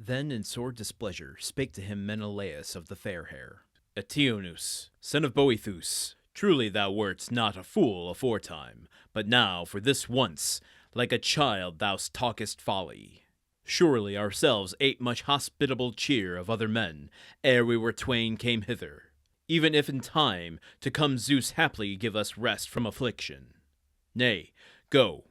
Then in sore displeasure spake to him Menelaus of the fair hair. Eteonus, son of Boethus, truly thou wert not a fool aforetime, but now for this once, like a child thou talkest folly. Surely ourselves ate much hospitable cheer of other men, ere we were twain came hither, even if in time to come Zeus haply give us rest from affliction. Nay, go,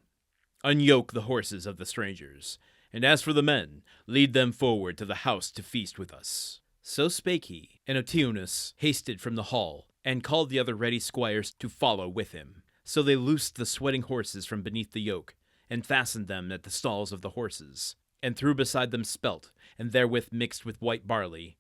unyoke the horses of the strangers, and as for the men, lead them forward to the house to feast with us. So spake he, and Eteonus hasted from the hall, and called the other ready squires to follow with him. So they loosed the sweating horses from beneath the yoke, and fastened them at the stalls of the horses, and threw beside them spelt, and therewith mixed with white barley,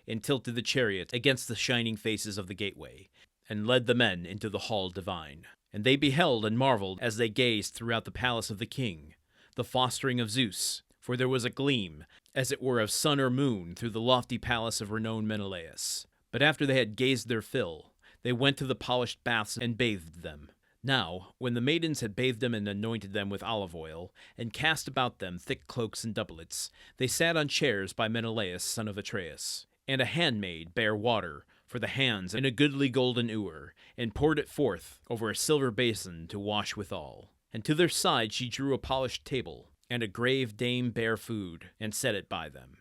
and tilted the chariot against the shining faces of the gateway, and led the men into the hall divine. And they beheld and marveled as they gazed throughout the palace of the king, the fostering of Zeus, for there was a gleam, as it were of sun or moon, through the lofty palace of renowned Menelaus. But after they had gazed their fill, they went to the polished baths and bathed them. Now, when the maidens had bathed them and anointed them with olive oil, and cast about them thick cloaks and doublets, they sat on chairs by Menelaus, son of Atreus. And a handmaid bare water for the hands in a goodly golden ewer, and poured it forth over a silver basin to wash withal. And to their side she drew a polished table, and a grave dame bare food, and set it by them,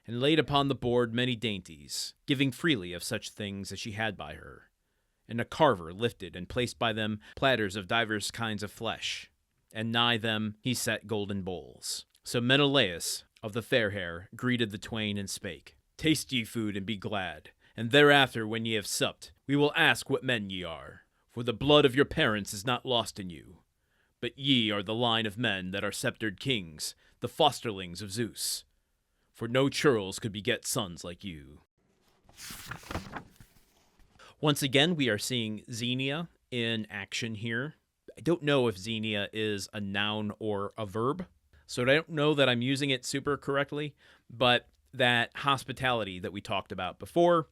and laid upon the board many dainties, giving freely of such things as she had by her. And a carver lifted and placed by them platters of divers kinds of flesh, and nigh them he set golden bowls. So Menelaus of the fair hair greeted the twain and spake, Taste ye food and be glad, and thereafter when ye have supped, we will ask what men ye are, for the blood of your parents is not lost in you. But ye are the line of men that are sceptred kings, the fosterlings of Zeus. For no churls could beget sons like you. Once again, we are seeing Xenia in action here. I don't know if Xenia is a noun or a verb, so I don't know that I'm using it super correctly, but that hospitality that we talked about before,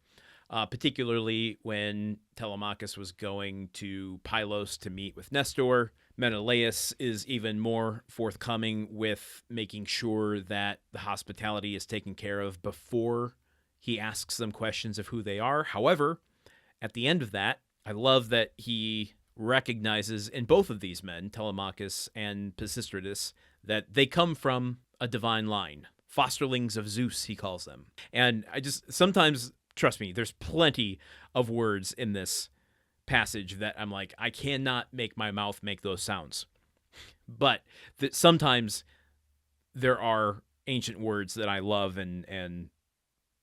particularly when Telemachus was going to Pylos to meet with Nestor, Menelaus is even more forthcoming with making sure that the hospitality is taken care of before he asks them questions of who they are. However, at the end of that, I love that he recognizes in both of these men, Telemachus and Peisistratus, that they come from a divine line. Fosterlings of Zeus, he calls them. And I just sometimes, trust me, there's plenty of words in this passage that I'm like, I cannot make my mouth make those sounds. But sometimes there are ancient words that I love and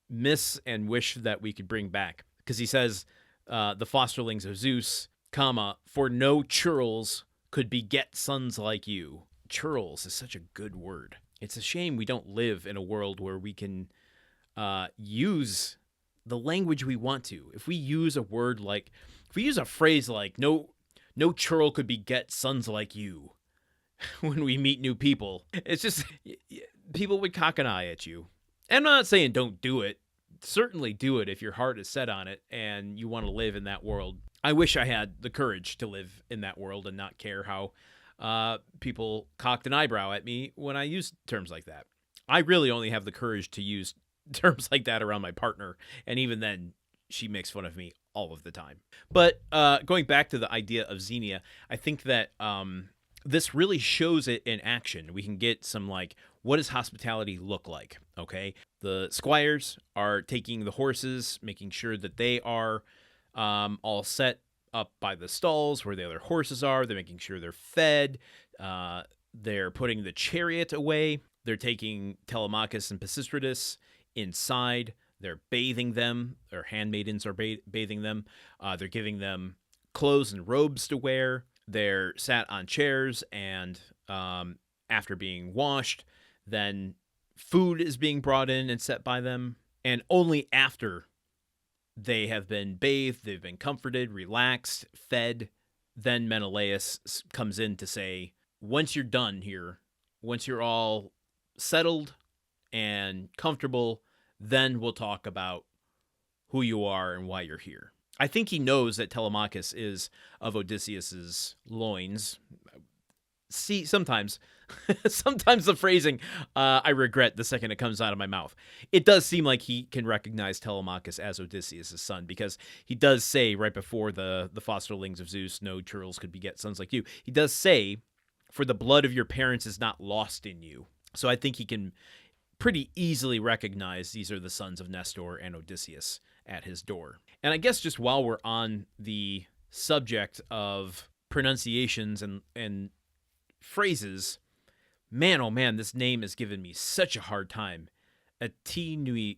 miss and wish that we could bring back. Because he says, the fosterlings of Zeus, comma, for no churls could beget sons like you. Churls is such a good word. It's a shame we don't live in a world where we can use the language we want to. If we use a word like, if we use a phrase like, no churl could beget sons like you, when we meet new people, it's just, people would cock an eye at you. And I'm not saying don't do it. Certainly do it if your heart is set on it and you want to live in that world. I wish I had the courage to live in that world and not care how people cocked an eyebrow at me when I use terms like that. I really only have the courage to use terms like that around my partner, and even then, she makes fun of me all of the time. But going back to the idea of Xenia, I think that this really shows it in action. We can get some, like, what does hospitality look like, okay? The squires are taking the horses, making sure that they are all set up by the stalls where the other horses are. They're making sure they're fed. They're putting the chariot away. They're taking Telemachus and Peisistratus inside. They're bathing them. Their handmaidens are bathing them. They're giving them clothes and robes to wear. They're sat on chairs, and after being washed, then food is being brought in and set by them. And only after they have been bathed, they've been comforted, relaxed, fed, then Menelaus comes in to say, once you're done here, once you're all settled and comfortable, then we'll talk about who you are and why you're here. I think he knows that Telemachus is of Odysseus's loins. See, sometimes, sometimes the phrasing, I regret the second it comes out of my mouth. It does seem like he can recognize Telemachus as Odysseus' son, because he does say right before the fosterlings of Zeus, no churls could beget sons like you. He does say, for the blood of your parents is not lost in you. So I think he can pretty easily recognize these are the sons of Nestor and Odysseus at his door. And I guess just while we're on the subject of pronunciations and phrases, man, oh man, this name has given me such a hard time. Etionus,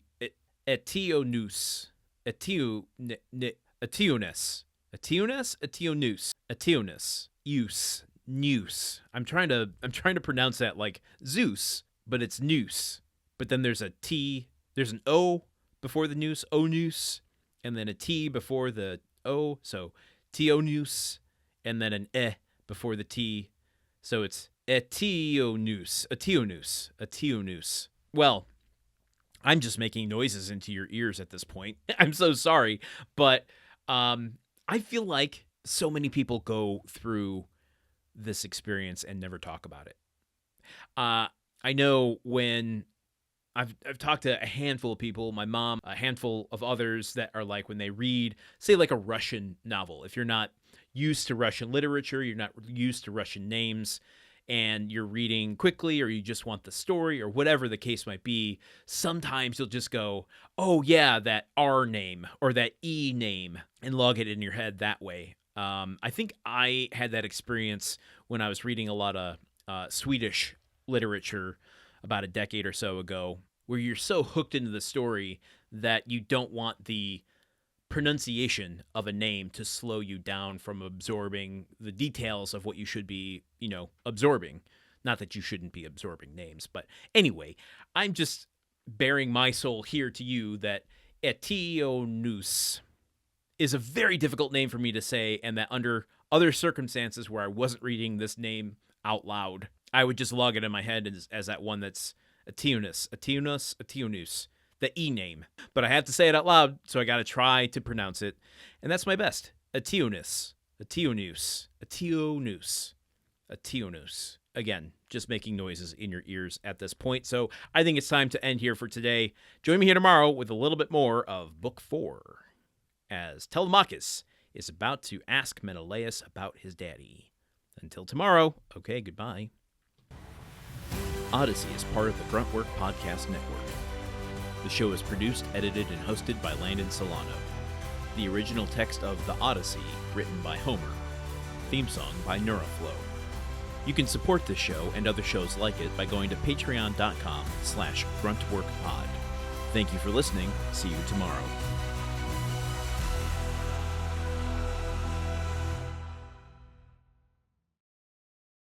News. I'm trying to pronounce that like Zeus, but it's noose. But then there's a T, there's an O before the noose, onus, and then a T before the O, so tionus, and then an E before the T, so it's Etionus. Well, I'm just making noises into your ears at this point. I'm so sorry, but I feel like so many people go through this experience and never talk about it. I know when I've talked to a handful of people, my mom, a handful of others, that are like when they read, say, like a Russian novel. If you're not used to Russian literature, you're not used to Russian names, and you're reading quickly, or you just want the story, or whatever the case might be, sometimes you'll just go, oh yeah, that R name or that E name, and log it in your head that way. I think I had that experience when I was reading a lot of Swedish literature about a decade or so ago, where you're so hooked into the story that you don't want the pronunciation of a name to slow you down from absorbing the details of what you should be, absorbing. Not that you shouldn't be absorbing names, but anyway, I'm just bearing my soul here to you that Etionus is a very difficult name for me to say, and that under other circumstances where I wasn't reading this name out loud, I would just log it in my head as that one that's Etionus, the E name. But I have to say it out loud, so I got to try to pronounce it, and that's my best. Etionus. Again, just making noises in your ears at this point, so I think it's time to end here for today. Join me here tomorrow with a little bit more of Book 4, as Telemachus is about to ask Menelaus about his daddy. Until tomorrow, okay, goodbye. Odyssey is part of the Gruntwork Podcast Network. The show is produced, edited, and hosted by Landon Solano. The original text of The Odyssey, written by Homer. Theme song by Neuroflow. You can support this show and other shows like it by going to patreon.com/gruntworkpod. Thank you for listening. See you tomorrow.